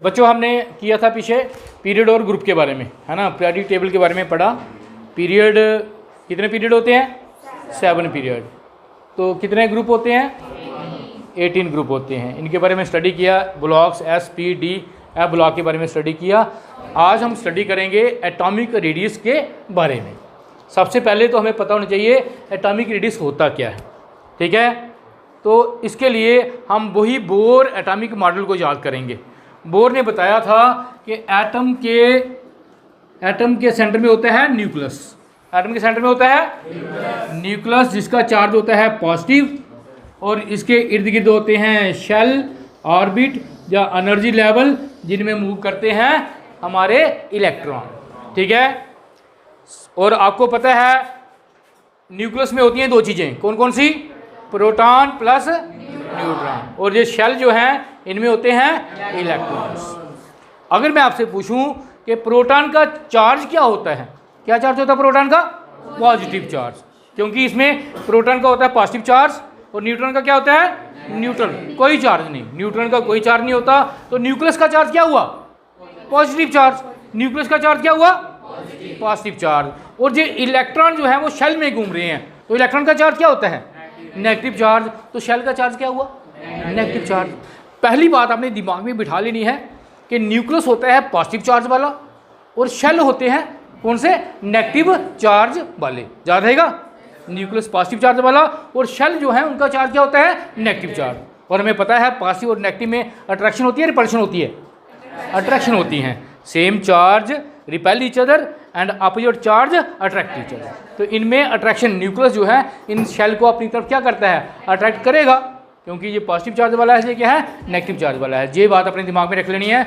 बच्चों हमने किया था पीछे पीरियड और ग्रुप के बारे में, है ना, पीरियोडिक टेबल के बारे में पढ़ा। पीरियड कितने पीरियड होते हैं? 7 पीरियड। तो कितने ग्रुप होते हैं? 18 ग्रुप होते हैं। इनके बारे में स्टडी किया, blocks S P D F block के बारे में स्टडी किया। आज हम स्टडी करेंगे एटॉमिक रेडियस के बारे में। सबसे पहले तो हमें पता होना चाहिए एटॉमिक रेडियस होता क्या है, ठीक है। तो इसके लिए हम वही बोर एटॉमिक मॉडल को याद करेंगे। बोर ने बताया था कि एटम के सेंटर में होता है न्यूक्लियस। एटम के सेंटर में होता है न्यूक्लियस, जिसका चार्ज होता है पॉजिटिव, और इसके इर्द गिर्द होते हैं शेल, ऑर्बिट या एनर्जी लेवल, जिनमें मूव करते हैं हमारे इलेक्ट्रॉन, ठीक है। और आपको पता है न्यूक्लियस में होती हैं 2 चीज़ें, कौन कौन सी? Proton plus neutron. और ये शेल जो हैं इनमें होते हैं इलेक्ट्रॉन्स। अगर मैं आपसे पूछूं कि प्रोटॉन का चार्ज क्या होता है, क्या चार्ज होता है प्रोटॉन का? पॉजिटिव चार्ज, क्योंकि इसमें प्रोटॉन का होता है पॉजिटिव चार्ज और न्यूट्रॉन का क्या होता है? न्यूट्रल, कोई चार्ज नहीं। न्यूट्रॉन का कोई चार्ज नहीं होता। तो न्यूक्लियस का चार्ज क्या हुआ? Positive charge. न्यूक्लियस का चार्ज क्या हुआ? Positive charge. और जो इलेक्ट्रॉन जो है वो शेल में घूम रहे हैं, तो इलेक्ट्रॉन का चार्ज क्या होता है? Negative charge. तो शेल का चार्ज क्या हुआ? Negative charge. पहली बात आपने दिमाग में बिठा लेनी है कि न्यूक्लियस होता है पॉजिटिव चार्ज वाला और शेल होते हैं कौन से? नेगेटिव चार्ज वाले। याद रहेगा, न्यूक्लियस पॉजिटिव चार्ज वाला और शेल जो है उनका चार्ज क्या होता है? Negative charge. और हमें पता है पॉजिटिव और नेगेटिव में अट्रैक्शन होती है, रिपल्शन होती है? अट्रैक्शन होती हैं। Same charge repel each other and opposite charge attract each other. तो इनमें अट्रैक्शन, न्यूक्लियस जो है इन शेल को अपनी तरफ क्या करता है? अट्रैक्ट करेगा, क्योंकि ये पॉजिटिव चार्ज वाला है, ये क्या है? नेगेटिव चार्ज वाला है। ये बात अपने दिमाग में रख लेनी है।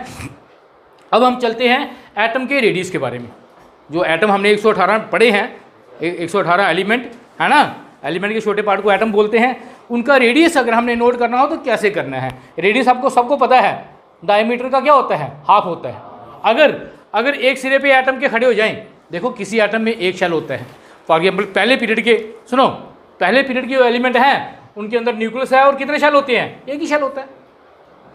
अब हम चलते हैं एटम के रेडियस के बारे में। जो एटम हमने 118 पढ़े हैं, 118 एलिमेंट है ना, एलिमेंट के छोटे पार्ट को एटम बोलते हैं। उनका रेडियस अगर हमने नोट करना हो तो कैसे करना है? रेडियस आपको सबको पता है, डायमीटर का क्या होता है? हाफ होता है। अगर एक सिरे पे एटम के खड़े हो जाएं, देखो किसी एटम में एक शेल होता है। फॉर एग्जाम्पल पहले पीरियड के पहले पीरियड के जो एलिमेंट हैं उनके अंदर न्यूक्लियस है और कितने शेल होते हैं? एक ही शेल होता है,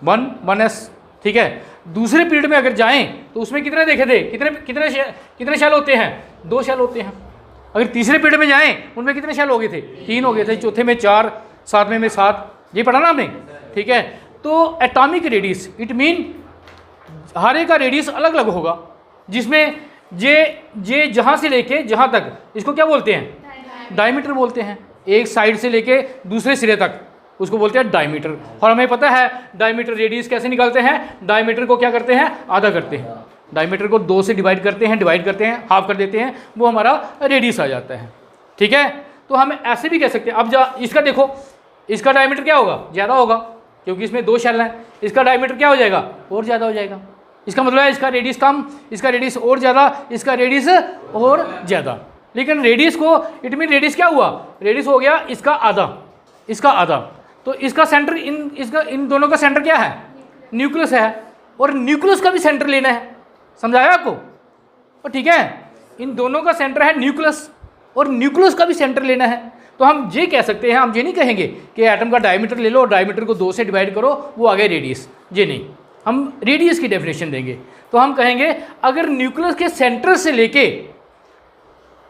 1s, ठीक है। दूसरे पीरियड में अगर जाएं तो उसमें कितने देखे थे? कितने शेल होते हैं? 2 शेल होते हैं। अगर तीसरे पीरियड में जाएं उनमें कितने शेल हो गए थे? 3 हो गए थे। चौथे में 4, 7वें में 7। ये पढ़ा ना आपने, ठीक है। तो एटॉमिक रेडियस इट मीन हर एक का रेडियस अलग अलग होगा, जिसमें जे जहाँ से लेके जहाँ तक, इसको क्या बोलते हैं? डायमीटर बोलते हैं। एक साइड से लेके दूसरे सिरे तक उसको बोलते हैं डायमीटर। और हमें पता है डायमीटर रेडियस कैसे निकालते हैं? डायमीटर को क्या करते हैं? आधा करते हैं। डायमीटर को 2 से डिवाइड करते हैं, हाफ कर देते हैं, वो हमारा रेडियस आ जाता है, ठीक है। तो हम ऐसे भी कह सकते हैं। अब इसका देखो, इसका डायमीटर क्या होगा? ज़्यादा होगा, क्योंकि इसमें 2 शेल हैं। इसका डायमीटर क्या हो जाएगा? और ज़्यादा हो जाएगा। इसका मतलब है इसका रेडियस कम, इसका रेडियस और ज़्यादा, इसका रेडियस और ज़्यादा। लेकिन रेडियस को इट मीन रेडियस क्या हुआ? रेडियस हो गया इसका आधा, इसका आधा। तो इसका सेंटर इन दोनों का सेंटर क्या है? न्यूक्लियस है। और न्यूक्लियस का भी सेंटर लेना है, समझाया आपको? और ठीक है, इन दोनों का सेंटर है न्यूक्लियस और न्यूक्लियस का भी सेंटर लेना है। तो हम ये कह सकते हैं, हम ये नहीं कहेंगे कि एटम का डायमीटर ले लो और डायमीटर को 2 से डिवाइड करो, वो आ गया रेडियस। ये नहीं, हम रेडियस की डेफिनेशन देंगे। तो हम कहेंगे अगर न्यूक्लियस के सेंटर से लेके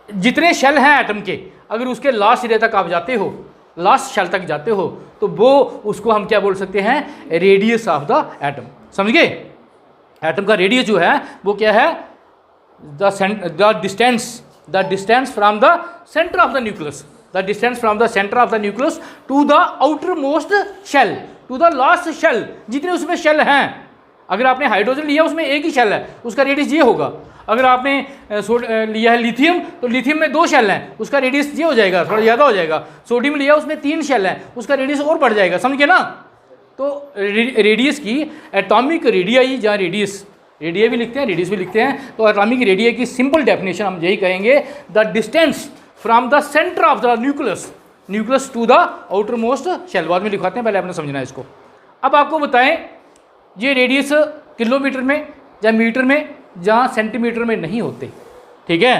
जितने शेल हैं एटम के, अगर उसके लास्ट सिरे तक आप जाते हो, लास्ट शेल तक जाते हो, तो वो उसको हम क्या बोल सकते हैं? Radius of the atom. समझ गए? एटम का रेडियस जो है वो क्या है? The distance from the centre of the nucleus, the distance from the centre of the nucleus to the outer most shell, to the last shell, जितने उसमें शेल हैं। अगर आपने हाइड्रोजन लिया उसमें एक ही शेल है, उसका रेडियस ये होगा। अगर आपने लिया है लिथियम, तो लिथियम में 2 शेल हैं, उसका रेडियस ये हो जाएगा, थोड़ा ज़्यादा हो जाएगा। सोडियम लिया उसमें 3 शेल हैं, उसका रेडियस और बढ़ जाएगा। समझ गए ना? तो रेडियस की एटॉमिक रेडियाई, जहाँ रेडिया भी लिखते हैं, रेडियस भी लिखते हैं, तो एटॉमिक रेडिया की सिंपल डेफिनेशन हम यही कहेंगे, the distance from the centre of the nucleus to the outer most shell. बाद में लिखवाते हैं, पहले आपने समझना है इसको। अब आपको बताएं ये रेडियस किलोमीटर में या मीटर में, जहाँ सेंटीमीटर में नहीं होते, ठीक है।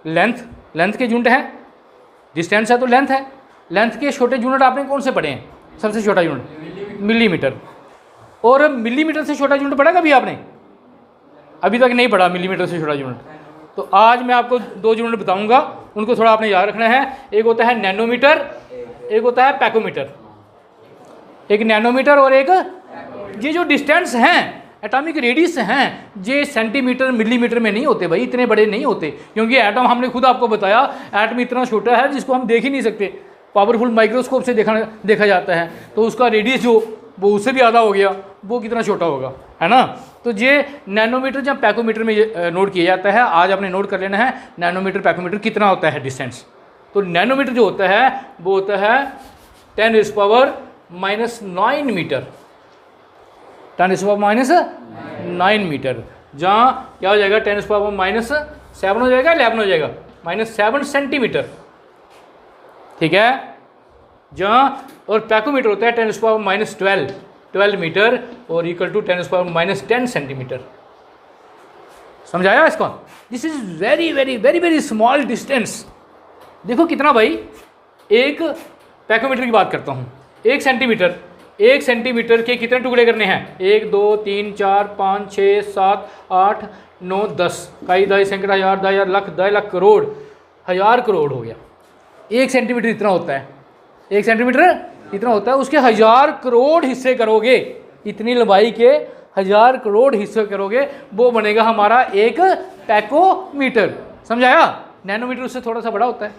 लेंथ के यूनिट है, डिस्टेंस है तो लेंथ है। लेंथ के छोटे यूनिट आपने कौन से पढ़े हैं? सबसे छोटा यूनिट मिलीमीटर। और मिलीमीटर से छोटा यूनिट पढ़ा कभी आपने? अभी तक नहीं पढ़ा मिलीमीटर से छोटा यूनिट। तो आज मैं आपको 2 यूनिट बताऊंगा, उनको थोड़ा आपने याद रखना है। एक होता है नैनोमीटर, एक होता है पैकोमीटर। एक नैनोमीटर और एक ये जो डिस्टेंस हैं, एटॉमिक रेडियस हैं, ये सेंटीमीटर मिलीमीटर में नहीं होते भाई, इतने बड़े नहीं होते, क्योंकि एटम हमने खुद आपको बताया एटम इतना छोटा है जिसको हम देख ही नहीं सकते, पावरफुल माइक्रोस्कोप से देखा जाता है। तो उसका रेडियस जो वो उससे भी आधा हो गया, वो कितना छोटा होगा, है ना। तो ये नैनोमीटर या पैकोमीटर में नोट किया जाता है। आज आपने नोट कर लेना है नैनोमीटर पैकोमीटर कितना होता है डिस्टेंस। तो नैनोमीटर जो होता है वो होता है 10⁻⁹ मीटर, 10⁻⁹ मीटर। जहाँ क्या हो जाएगा 10⁻⁷ हो जाएगा, 11 हो जाएगा, -7 सेंटीमीटर, ठीक है। जहाँ और पैकोमीटर होता है 10⁻⁻12 मीटर और इक्वल टू 10⁻⁻10 सेंटीमीटर। समझाया इसको? This is very very very very small distance. देखो कितना भाई, एक पैकोमीटर की बात करता हूँ, 1 सेंटीमीटर के कितने टुकड़े करने हैं? 1 2 3 4 5 6 7 8 9 10, कई दाई सैकड़ा हजार दाई लाख दाई लाख करोड़, 1000 करोड़ हो गया। 1 सेंटीमीटर इतना होता है, 1 सेंटीमीटर इतना होता है। उसके 1000 करोड़ हिस्से करोगे, इतनी लंबाई के 1000 करोड़ हिस्से करोगे, वो बनेगा हमारा एक पैकोमीटर। समझाया? नैनोमीटर उससे थोड़ा सा बड़ा होता है।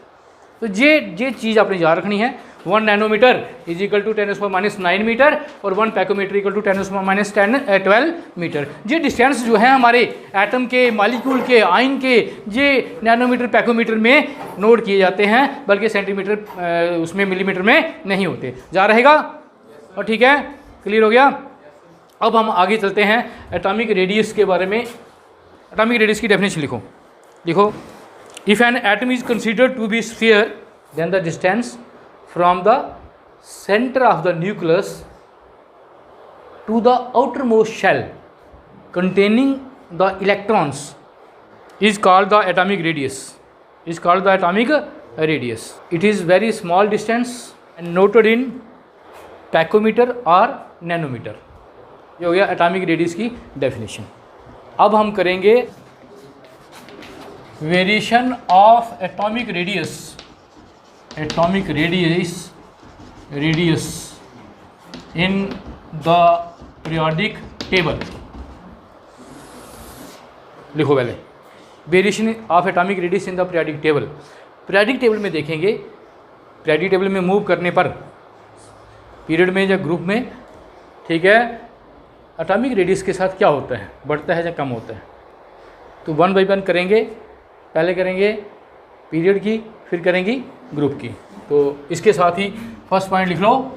तो ये चीज़ आपने याद रखनी है। 1 nanometre is equal to 10⁻⁹ metre और 1 पैकोमीटर इक्वल टू 10⁻⁻12 मीटर। ये डिस्टेंस जो है हमारे एटम के, मॉलिक्यूल के, आयन के, ये नैनोमीटर पैकोमीटर में नोट किए जाते हैं, बल्कि सेंटीमीटर उसमें मिलीमीटर में नहीं होते। जा रहेगा? और ठीक है, क्लियर हो गया। अब हम आगे चलते हैं एटॉमिक रेडियस के बारे में। एटॉमिक रेडियस की डेफिनेशन लिखो। If an atom is considered to be sphere then the distance from the center of the nucleus to the outermost shell containing the electrons is called the atomic radius. It is very small distance and noted in पैकोमीटर और nanometre. ये हो गया atomic radius की definition. अब हम करेंगे variation of atomic radius in the periodic table। लिखो पहले, variation of atomic radius in the periodic table. Periodic table में देखेंगे, पीरियोडिक टेबल में मूव करने पर पीरियड में या ग्रुप में, ठीक है, एटॉमिक रेडियस के साथ क्या होता है, बढ़ता है या कम होता है। तो 1 बाई 1 करेंगे। पहले करेंगे पीरियड की, फिर करेंगे ग्रुप की। तो इसके साथ ही फर्स्ट पॉइंट लिख लो,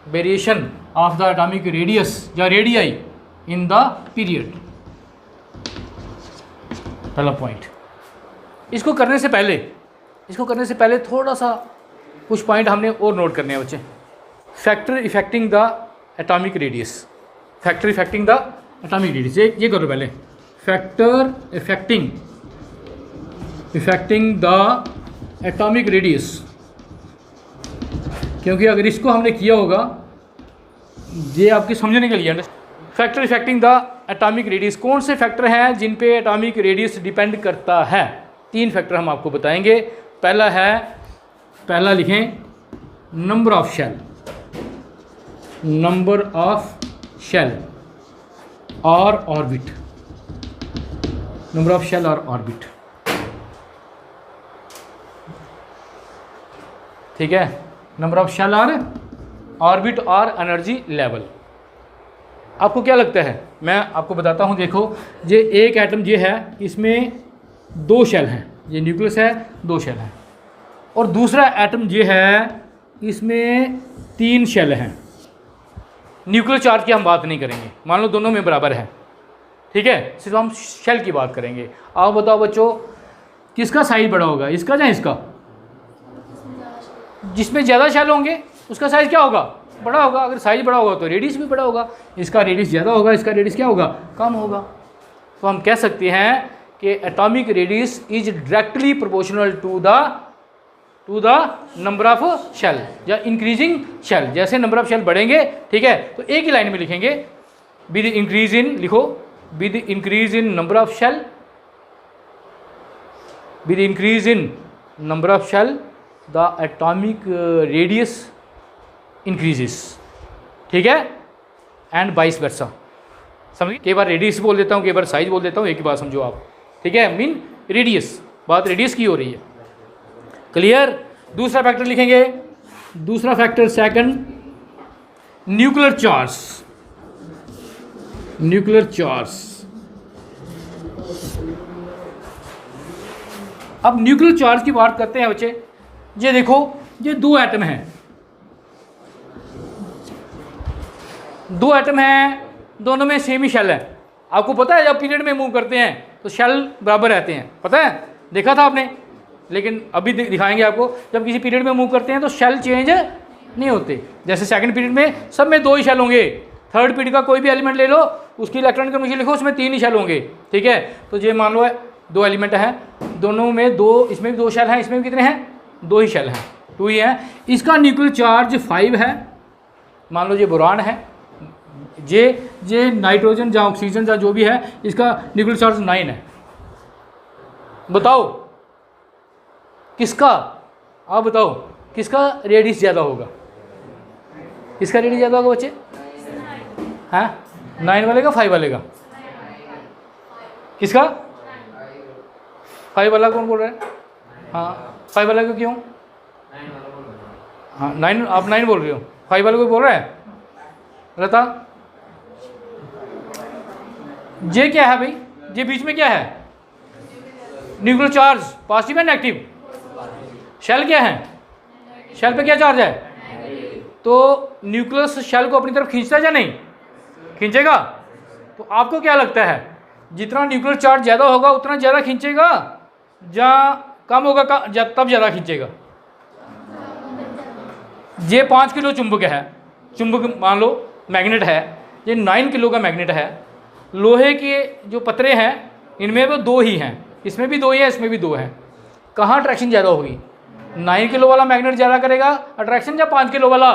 variation of the atomic radius या रेडियाई इन द पीरियड। पहला पॉइंट। इसको करने से पहले थोड़ा सा कुछ पॉइंट हमने और नोट करने हैं बच्चे। Factor affecting the atomic radius, ये करो पहले। Factor affecting the atomic radius, क्योंकि अगर इसको हमने किया होगा, ये आपके समझने के लिए है। Factor affecting the atomic radius, कौन से फैक्टर हैं जिन पे एटॉमिक रेडियस डिपेंड करता है? 3 फैक्टर हम आपको बताएंगे। पहला लिखें नंबर ऑफ शेल और ऑर्बिट। नंबर ऑफ शेल और ऑर्बिट, ठीक है। नंबर ऑफ शेल और ऑर्बिट और एनर्जी लेवल। आपको क्या लगता है? मैं आपको बताता हूँ। देखो, ये एक एटम ये है, इसमें 2 शेल हैं, ये न्यूक्लियस है, 2 शेल हैं। और दूसरा एटम ये है, इसमें 3 शेल हैं। न्यूक्लियर चार्ज की हम बात नहीं करेंगे, मान लो दोनों में बराबर है, ठीक है। सिर्फ हम शेल की बात करेंगे। आओ बताओ बच्चों, किसका साइज बड़ा होगा, इसका या इसका? जिसमें ज़्यादा शेल होंगे उसका साइज़ क्या होगा? बड़ा होगा। अगर साइज बड़ा होगा तो रेडियस भी बड़ा होगा। इसका रेडियस ज़्यादा होगा, इसका रेडियस क्या होगा? कम होगा। तो हम कह सकते हैं कि atomic radius is directly proportional to the number of shell या इंक्रीजिंग शेल। जैसे नंबर ऑफ शेल बढ़ेंगे, ठीक है, तो एक ही लाइन में लिखेंगे विद इंक्रीज इन, लिखो, with increase in number of shell, with increase in number of shell the atomic radius increases, ठीक है, एंड वाइस वर्सा। समझिए, कई बार रेडियस बोल देता हूँ, कई बार साइज बोल देता हूँ, एक ही बात समझो आप, ठीक है, मीन रेडियस, बात रेडियस की हो रही है। क्लियर। दूसरा फैक्टर लिखेंगे, दूसरा factor second, nuclear charge, nuclear charge. अब न्यूक्लियर चार्ज की बात करते हैं बच्चे। ये देखो, ये दो एटम हैं, दो एटम हैं, दोनों में सेम ही शेल है। आपको पता है जब पीरियड में मूव करते हैं तो शेल बराबर रहते हैं, पता है, देखा था आपने, लेकिन अभी दिखाएंगे आपको। जब किसी पीरियड में मूव करते हैं तो शेल चेंज नहीं होते। जैसे सेकंड पीरियड में सब में दो ही शेल होंगे, थर्ड पीरियड का कोई भी एलिमेंट ले लो, उसकी इलेक्ट्रॉन केमिस्ट्री लिखो, उसमें तीन ही शेल होंगे, ठीक है। तो ये मान लो दो एलिमेंट हैं, दोनों में दो, इसमें भी दो शेल हैं, इसमें भी कितने हैं, दो ही शेल हैं, टू ही हैं। इसका न्यूक्लियर चार्ज 5 है, मान लो ये बोरान है, जे नाइट्रोजन या ऑक्सीजन या जो भी है, इसका न्यूक्लियर चार्ज 9 है। बताओ किसका, आप बताओ किसका रेडियस ज़्यादा होगा, किसका रेडियस ज़्यादा होगा बच्चे? हाँ, 9 वाले का 5 वाले का? किसका? 5 वाला कौन बोल रहा है? हाँ, 5 वाला को क्यों? हाँ 9, आप 9 बोल रहे हो, 5 वाले को बोल रहा है रता? ये क्या है भाई, ये बीच में क्या है? न्यूक्लियर चार्ज, पॉजिटिव है नेगेटिव? शेल क्या है, शेल पे क्या चार्ज है? तो न्यूक्लियस शेल को अपनी तरफ खींचता है या नहीं खींचेगा? तो आपको क्या लगता है, जितना न्यूक्लियर चार्ज ज़्यादा होगा उतना ज़्यादा खींचेगा या कम होगा तब ज़्यादा खींचेगा? ये 5 किलो चुंबक है, चुंबक मान लो मैग्नेट है, ये 9 किलो का मैग्नेट है। लोहे के जो पतरे हैं इनमें वो 2 ही हैं, इसमें भी 2 ही है, इसमें भी 2 हैं। कहाँ अट्रैक्शन ज़्यादा होगी? 9 किलो वाला मैग्नेट ज़्यादा करेगा अट्रैक्शन या 5 किलो वाला?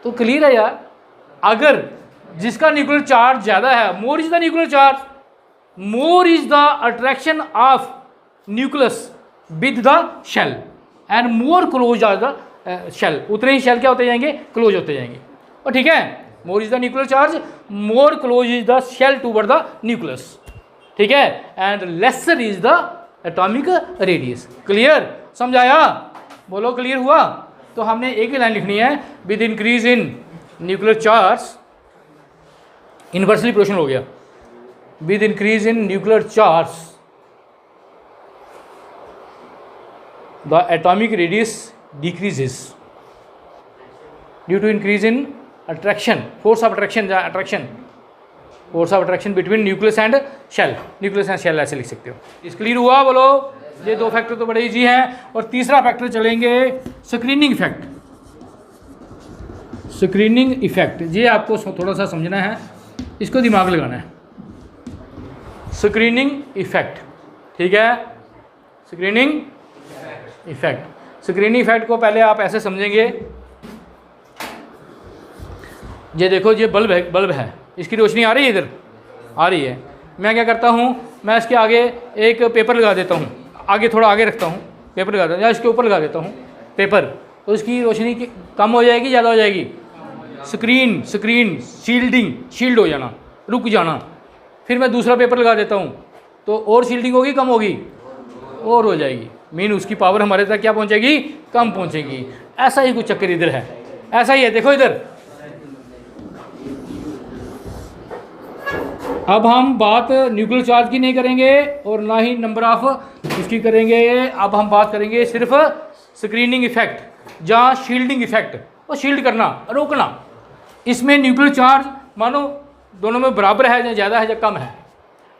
तो क्लियर है यार, अगर जिसका न्यूक्लियर चार्ज ज़्यादा है, more is the nuclear charge, more is the attraction of nucleus with the shell and more close are the shell, उतने ही शेल क्या होते जाएंगे, क्लोज होते जाएंगे। और ठीक है, more is the nuclear charge, more close is the shell toward the nucleus, ठीक है, and lesser is the atomic radius. Clear, समझाया? बोलो क्लियर हुआ? तो हमने एक ही लाइन लिखनी है, with increase in nuclear charge, inversely proportional हो गया, with increase in nuclear charge the atomic radius decreases due to increase in attraction, force of attraction या attraction, force of attraction between nucleus and shell, nucleus and shell ऐसे लिख सकते हो। इस clear हुआ? बोलो, ये 2 फैक्टर तो बड़े इजी हैं। और तीसरा फैक्टर चलेंगे स्क्रीनिंग इफेक्ट। स्क्रीनिंग इफेक्ट, ये आपको थोड़ा सा समझना है, इसको दिमाग लगाना है। स्क्रीनिंग इफेक्ट, ठीक है, स्क्रीनिंग इफेक्ट। स्क्रीनिंग इफेक्ट को पहले आप ऐसे समझेंगे, ये देखो, ये बल्ब है, इसकी रोशनी आ रही है, इधर आ रही है। मैं क्या करता हूँ, मैं इसके आगे एक पेपर लगा देता हूँ, आगे थोड़ा आगे रखता हूँ, पेपर लगा देता हूँ, या इसके ऊपर लगा देता हूँ पेपर, तो इसकी रोशनी कम हो जाएगी, ज़्यादा हो जाएगी? स्क्रीन शील्ड हो जाना, रुक जाना। फिर मैं दूसरा पेपर लगा देता हूँ तो और शील्डिंग होगी, कम होगी? और हो जाएगी, मीन उसकी पावर हमारे तक क्या पहुँचेगी, कम पहुँचेगी। ऐसा ही कुछ चक्कर इधर है, ऐसा ही है, देखो इधर। अब हम बात न्यूक्लियर चार्ज की नहीं करेंगे और ना ही नंबर ऑफ इसकी करेंगे, अब हम बात करेंगे सिर्फ स्क्रीनिंग इफेक्ट या शील्डिंग इफेक्ट। और शील्ड करना, रोकना, इसमें न्यूक्लियर चार्ज मानो दोनों में बराबर है या ज़्यादा है या कम है,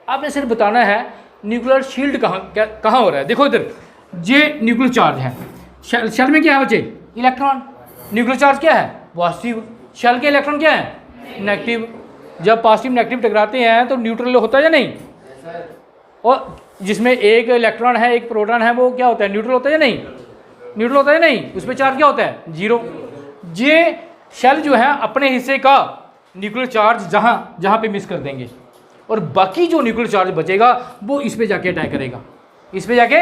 आपने सिर्फ बताना है न्यूक्लियर शील्ड कहाँ हो रहा है। देखो इधर, ये न्यूक्लियर चार्ज है, शेल में क्या है बच्चे? इलेक्ट्रॉन। न्यूक्लियर चार्ज क्या है? पॉजिटिव। शेल के इलेक्ट्रॉन क्या है? नेगेटिव। जब पॉजिटिव नेगेटिव टकराते हैं तो न्यूट्रल होता है या नहीं? और जिसमें एक इलेक्ट्रॉन है, एक प्रोटॉन है, वो क्या होता है? न्यूट्रल होता है या नहीं? न्यूट्रल होता है नहीं, उस पर चार्ज क्या होता है? 0। ये शेल जो है अपने हिस्से का न्यूक्लियर चार्ज जहाँ जहाँ पे मिस कर देंगे, और बाकी जो न्यूक्लियर चार्ज बचेगा वो इस पे जाके अटैक करेगा, इस पे जाके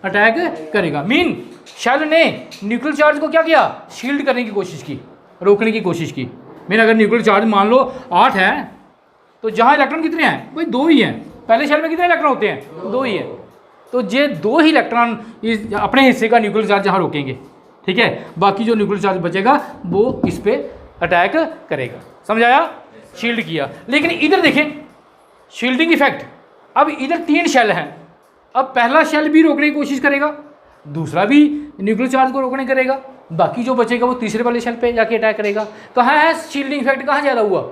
अटैक करेगा। मीन शेल ने न्यूक्लियर चार्ज को क्या किया, शील्ड करने की कोशिश की, रोकने की कोशिश की। मीन अगर न्यूक्लियर चार्ज मान लो 8 है तो जहाँ इलेक्ट्रॉन कितने हैं, भाई 2 ही हैं। पहले शेल में कितने इलेक्ट्रॉन होते हैं, 2 ही है। तो ये 2 ही इलेक्ट्रॉन इस अपने हिस्से का न्यूक्लियर चार्ज जहाँ रोकेंगे, ठीक है, बाकी जो न्यूक्लियर चार्ज बचेगा वो इस पे अटैक करेगा। समझ आया, शील्ड किया। लेकिन इधर देखें शील्डिंग इफेक्ट, अब इधर 3 शेल हैं, अब पहला शेल भी रोकने की कोशिश करेगा, दूसरा भी न्यूक्लियर चार्ज को रोकने करेगा, बाकी जो बचेगा वो तीसरे वाले शेल पे जाके अटैक करेगा। तो है शील्डिंग इफेक्ट कहाँ ज़्यादा हुआ,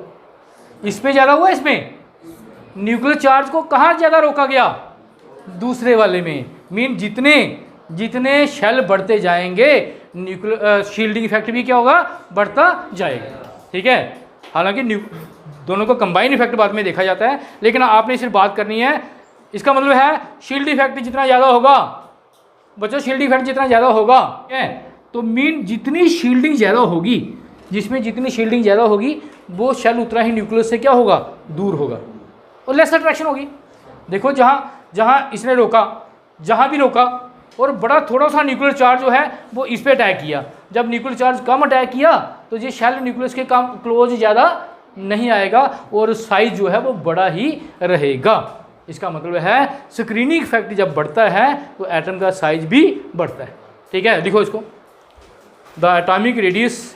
इस पे ज़्यादा हुआ, इसमें न्यूक्लियर चार्ज को कहाँ ज़्यादा रोका गया, दूसरे वाले में। मीन जितने जितने शेल बढ़ते जाएंगे न्यूक्लियर शील्डिंग इफेक्ट भी क्या होगा, बढ़ता जाएगा। ठीक है, हालांकि दोनों को कंबाइन इफेक्ट बाद में देखा जाता है, लेकिन आपने सिर्फ बात करनी है, इसका मतलब है शील्ड इफेक्ट जितना ज़्यादा होगा बच्चों, शील्ड इफेक्ट जितना ज़्यादा होगा, ठीक है, तो मीन जितनी शील्डिंग ज़्यादा होगी, जिसमें जितनी शील्डिंग ज़्यादा होगी वो शेल उतना ही न्यूक्लियस से क्या होगा, दूर होगा, और लेस अट्रैक्शन होगी। देखो जहाँ जहाँ इसने रोका, जहाँ भी रोका, और बड़ा थोड़ा सा न्यूक्लियर चार्ज जो है वो इस पे अटैक किया। जब न्यूक्लियर चार्ज कम अटैक किया तो ये शेल न्यूक्लियस के कम क्लोज ज़्यादा नहीं आएगा और साइज जो है वो बड़ा ही रहेगा। इसका मतलब है स्क्रीनिंग इफेक्ट जब बढ़ता है तो एटम का साइज भी बढ़ता है। ठीक है, लिखो इसको, the atomic radius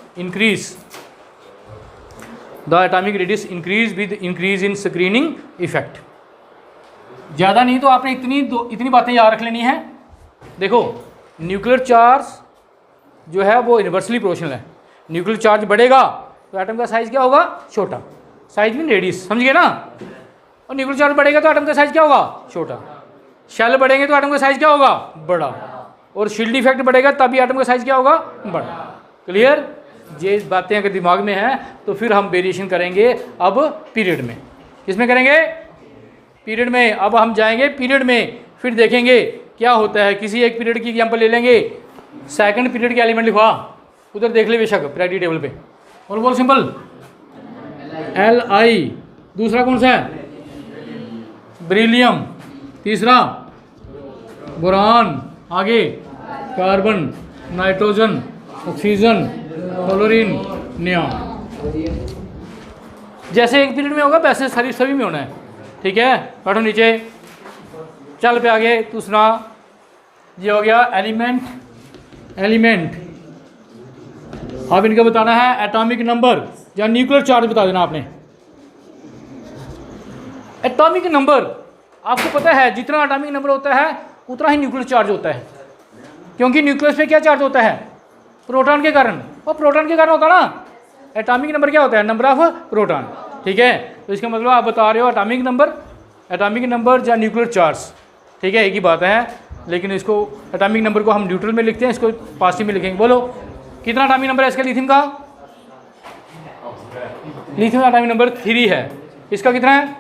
increase with increase in screening effect. ज़्यादा नहीं तो आपने इतनी बातें याद रख लेनी है। देखो न्यूक्लियर चार्ज जो है वो इन्वर्सली प्रोपोर्शनल है, न्यूक्लियर चार्ज बढ़ेगा तो एटम का साइज क्या होगा, छोटा, साइज मीन रेडियस, समझ गए ना। और न्यूक्लियर चार्ज बढ़ेगा तो एटम का साइज क्या होगा, छोटा। शेल बढ़ेंगे तो एटम का साइज क्या होगा, बड़ा। और शील्ड इफेक्ट बढ़ेगा तभी एटम का साइज क्या होगा, बड़ा। क्लियर, ये बातें अगर दिमाग में हैं तो फिर हम वेरिएशन करेंगे अब पीरियड में। किसमें करेंगे, पीरियड में। अब हम जाएंगे पीरियड में, फिर देखेंगे क्या होता है। किसी एक पीरियड की एग्जांपल ले लेंगे, सेकंड पीरियड के एलिमेंट लिखवा, उधर देख ले बेशक प्रायोरिटी टेबल पे, और बोल सिंपल Li। दूसरा कौन सा है, बेरिलियम। तीसरा बोरान, आगे carbon, nitrogen, oxygen, chlorine, neon. जैसे एक पीरियड में होगा वैसे सभी में होना है। ठीक है, बैठो नीचे, चल पे आगे। दूसरा ये हो गया एलिमेंट। अब इनका बताना है एटॉमिक नंबर या न्यूक्लियर चार्ज बता देना आपने। एटॉमिक नंबर आपको पता है, जितना एटॉमिक नंबर होता है उतना ही न्यूक्लियर चार्ज होता है, क्योंकि न्यूक्लियस पे क्या चार्ज होता है, प्रोटॉन के कारण। और प्रोटॉन के कारण होता है ना। एटॉमिक नंबर क्या होता है, नंबर ऑफ प्रोटॉन। ठीक है, तो इसका मतलब आप बता रहे हो एटॉमिक नंबर या न्यूक्लियर चार्ज। ठीक है, एक ही बात है, लेकिन इसको एटॉमिक नंबर को हम न्यूट्रल में लिखते हैं, इसको पॉजिटिव में लिखेंगे। बोलो कितना एटॉमिक नंबर है इसका, लिथियम का? लिथियम का एटॉमिक नंबर 3 है। इसका कितना है,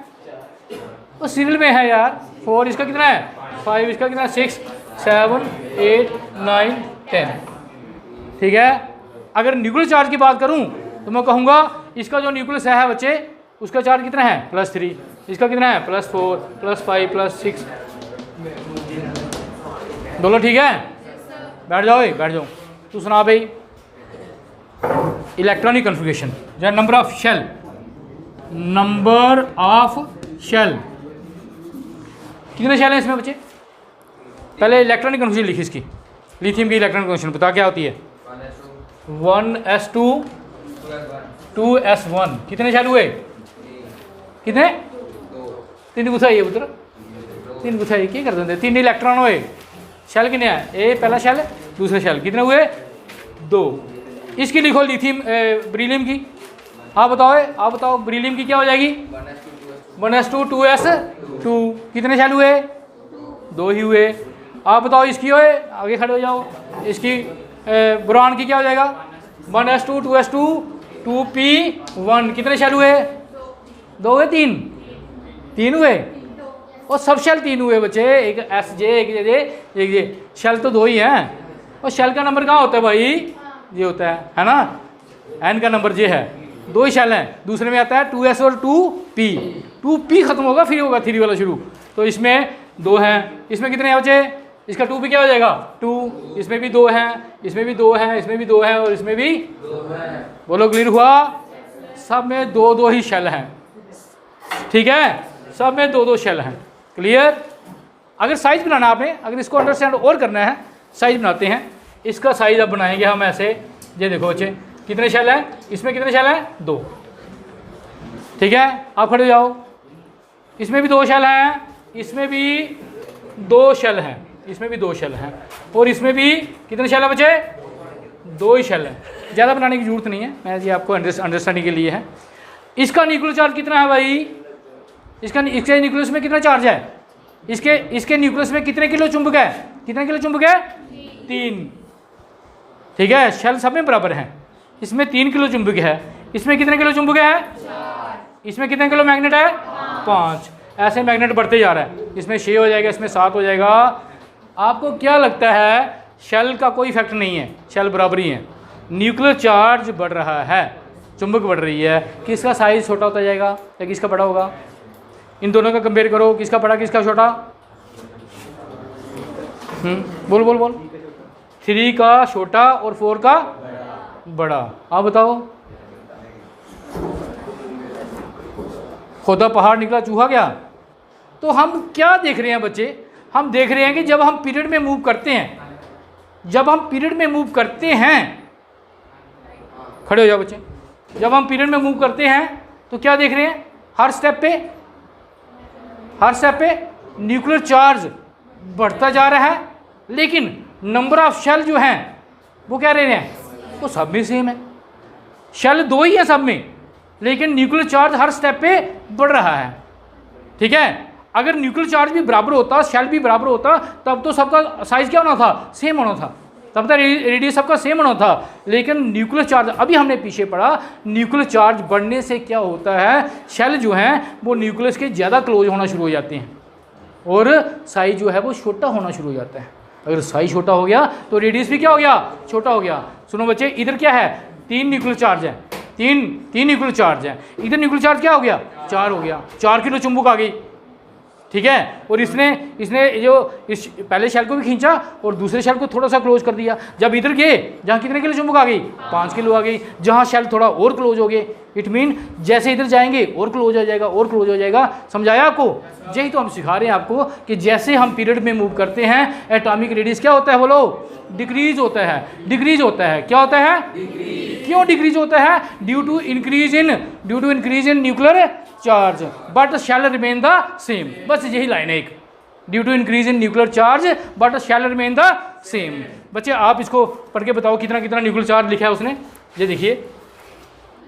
वो सीरियल में है यार, 4। इसका कितना है, 5। इसका कितना है, 6, 7, 8, 9, 10। ठीक है, अगर न्यूक्लियर चार्ज की बात करूं तो मैं कहूँगा इसका जो न्यूक्लियस है बच्चे, उसका चार्ज कितना है, +3। इसका कितना है, +4, +5, +6। दोनों ठीक है, बैठ जाओ। तू सुना भाई। इलेक्ट्रॉनिक कन्फिगरेशन या नंबर ऑफ शेल, कितने शेल हैं इसमें बच्चे? पहले इलेक्ट्रॉनिक कन्फिगरेशन लिखी इसकी। लिथियम की इलेक्ट्रॉनिक कन्फिगरेशन बता क्या होती है, 1s2 2s1। कितने शेल हुए, कितने, 3 गुथाई पुत्र, 3 गुथाई क्या कर देंगे, 3 इलेक्ट्रॉन हुए। शेल कितने हैं, ए पहला शेल, दूसरा शेल, कितने हुए, 2। इसकी लिखो लिथियम बेरिलियम की। आप बताओ बेरिलियम की क्या हो जाएगी, 1s2 2s2। कितने शेल हुए, 2 ही हुए। आप बताओ इसकी होए, आगे खड़े हो जाओ। इसकी बोरान की क्या हो जाएगा, 1s2 2s2 2p1। कितने शेल हुए, 2 हुए, 3 हुए। और सब शेल 3 हुए बच्चे, एक Sj एक जे। शेल तो 2 ही हैं। और शेल का नंबर कहाँ होता है भाई, ये होता है ना, n का नंबर जे है। 2 ही शेल हैं। दूसरे में आता है 2s और 2p, 2p खत्म होगा फिर होगा 3 वाला शुरू। तो इसमें 2 हैं, इसमें कितने हैं बच्चे? इसका 2p क्या हो जाएगा 2, इसमें भी 2 हैं, इसमें भी 2 हैं, इसमें भी 2 हैं और इसमें भी 2 हैं। बोलो क्लियर हुआ? सब में 2-2 ही शेल हैं, ठीक है, सब में 2-2 शेल हैं। क्लियर? अगर साइज बनाना आपने, अगर इसको अंडरस्टैंड और करना है, साइज बनाते हैं। इसका साइज अब बनाएंगे हम ऐसे, ये देखो बच्चे कितने शेल हैं, इसमें कितने शेल हैं 2, ठीक है। आप खड़े हो जाओ, इसमें भी 2 शेल हैं, इसमें भी 2 शेल हैं, इसमें भी 2 शेल हैं और इसमें भी कितने शेल हैं बच्चे? 2 ही शेल हैं। ज़्यादा बनाने की जरूरत नहीं है, मैं ये आपको अंडरस्टैंडिंग के लिए है। इसका न्यूक्लियर चार्ज कितना है भाई? इसके न्यूक्लियस में कितना चार्ज है? इसके न्यूक्लियस में कितने किलो चुंबक है? कितने किलो चुंबक है? 3, ठीक है। शेल सब में बराबर हैं। इसमें 3 किलो चुंबक है, इसमें कितने किलो चुंबक है? 4। इसमें कितने किलो मैग्नेट है? 5। ऐसे मैग्नेट बढ़ते जा रहा है, इसमें 6 हो जाएगा, इसमें 7 हो जाएगा। आपको क्या लगता है? शेल का कोई इफेक्ट नहीं है, शेल बराबर ही है। न्यूक्लियर चार्ज बढ़ रहा है, चुंबक बढ़ रही है, किसका साइज छोटा होता जाएगा या किसका बड़ा होगा? इन दोनों का कंपेयर करो, किसका बड़ा किसका छोटा? बोल बोल बोल। 3 का छोटा और 4 का बड़ा। आप बताओ। खोदा पहाड़ निकला चूहा क्या? तो हम क्या देख रहे हैं बच्चे? हम देख रहे हैं कि जब हम पीरियड में मूव करते हैं, जब हम पीरियड में मूव करते हैं, खड़े हो जाओ बच्चे, जब हम पीरियड में मूव करते हैं तो क्या देख रहे हैं? हर स्टेप पे न्यूक्लियर चार्ज बढ़ता जा रहा है, लेकिन नंबर ऑफ शेल जो हैं वो क्या रह रहे हैं? वो सब में सेम है। शेल 2 ही है सब में, लेकिन न्यूक्लियर चार्ज हर स्टेप पे बढ़ रहा है, ठीक है। अगर न्यूक्लियर चार्ज भी बराबर होता, शेल भी बराबर होता, तब तो सबका साइज क्या होना था? सेम होना था, तब तक रेडियस सबका सेम होना था। लेकिन न्यूक्लियर चार्ज, अभी हमने पीछे पढ़ा, न्यूक्लियर चार्ज बढ़ने से क्या होता है? शेल जो हैं वो न्यूक्लियस के ज़्यादा क्लोज होना शुरू हो जाते हैं और साइज जो है वो छोटा होना शुरू हो जाता है। अगर साइज छोटा हो गया तो रेडियस भी क्या हो गया? छोटा हो गया। सुनो बच्चे, इधर क्या है? 3 न्यूक्लियर चार्ज है, 3 न्यूक्लियर चार्ज है। इधर न्यूक्लियर चार्ज क्या हो गया? 4 हो गया। 4 किलो चुंबक आ गई, ठीक है। और इसने जो इस पहले शेल को भी खींचा और दूसरे शेल को थोड़ा सा क्लोज कर दिया। जब इधर गए, जहाँ कितने किलो चुंबक आ गई? 5 किलो आ गई। जहाँ शेल थोड़ा और क्लोज हो गए, इट मीन जैसे इधर जाएंगे और क्लोज हो जाएगा, और क्लोज हो जाएगा। समझाया आपको? यही तो हम सिखा रहे हैं आपको कि जैसे हम पीरियड में मूव करते हैं, एटॉमिक रेडियस क्या होता है? बोलो, डिक्रीज होता है। डिक्रीज होता है, क्या होता है? क्यों डिक्रीज होता है? Due to increase in nuclear charge but shell remain the same. बस यही लाइन है एक, due to increase in nuclear charge but shell remain the same. बच्चे आप इसको पढ़ के बताओ कितना कितना न्यूक्लियर चार्ज लिखा है उसने। ये देखिए,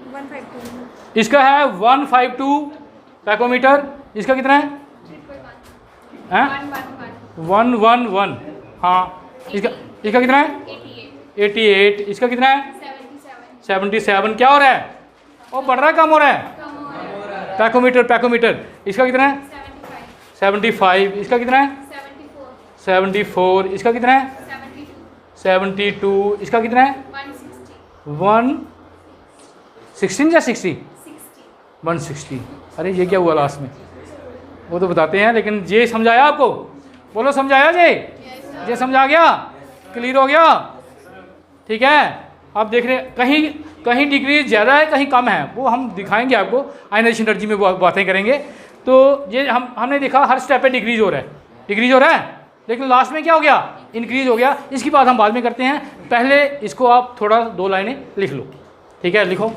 152 इसका है 152 पैकोमीटर। इसका कितना है? 111। हाँ, इसका कितना है? 88। इसका कितना है? 77। क्या हो रहा है? वो बढ़ रहा है, कम हो रहा है? पैकोमीटर। इसका कितना है? 75। इसका कितना है? 74। इसका कितना है? 72। इसका कितना है? 116 या 60? 160। अरे ये क्या हुआ लास्ट में? वो तो बताते हैं, लेकिन ये समझाया आपको? बोलो समझाया जी? ये समझा गया? क्लियर हो गया? ठीक है। आप देख रहे हैं कहीं डिग्री ज़्यादा है, कहीं कम है, वो हम दिखाएंगे आपको। आयनाइजेशन एनर्जी में बातें करेंगे। तो ये हमने देखा हर स्टेप पे डिक्रीज हो रहा है, लेकिन लास्ट में क्या हो गया? इंक्रीज हो गया। इसकी बात हम बाद में करते हैं, पहले इसको आप थोड़ा 2 लाइनें लिख लो, ठीक है? लिखो।